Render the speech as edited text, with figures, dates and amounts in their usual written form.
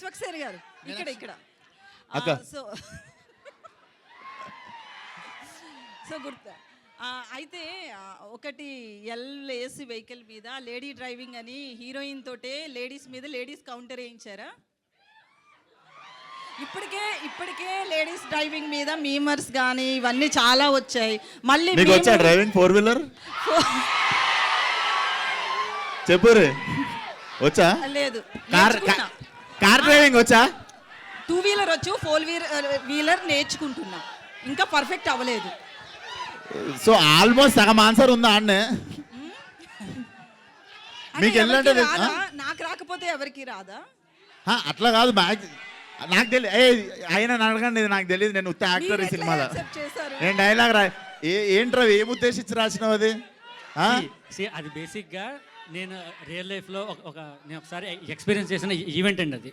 దీపక్ సేన్ గారు ఇక్కడ అక్క. సో గుర్తు అయితే ఒకటి ఎల్ఏసి వెహికల్ మీద లేడీ డ్రైవింగ్ అని హీరోయిన్ తోటే లేడీస్ మీద లేడీస్ కౌంటర్ వేయించారా? ఇప్పటికే లేడీస్ డ్రైవింగ్ మీద మీమర్స్ కానీ ఇవన్నీ చాలా వచ్చాయి. మళ్ళీ మీకు వచ్చా డ్రైవింగ్ 4-వీలర్? చెప్పు రే, వచ్చా? లేదు. కార్ డ్రైవింగ్ వచ్చా? 2-వీలర్ వచ్చు, 4-వీలర్ నేర్చుకుంటున్నా, ఇంకా పర్ఫెక్ట్ అవ్వలేదు. సో ఆల్మోస్ట్ సగం ఆన్సర్ ఉందా అన్నే? మీకు వెళ్ళంటే నాకు రాకపోతే ఎవరికి రాదా? అట్లా కాదు, నాకు తెలియదు. అయినా అడగండి, నాకు తెలియదు. నేను ఉత్త యాక్టర్ ఈ సినిమాలో. నేను డైలాగ్ ఏంట్రా ఏం ఉద్దేశించి రాసినావు అది? అది బేసిక్గా నేను రియల్ లైఫ్లో నేను ఒకసారి ఎక్స్పీరియన్స్ చేసిన ఈవెంట్ అండి అది.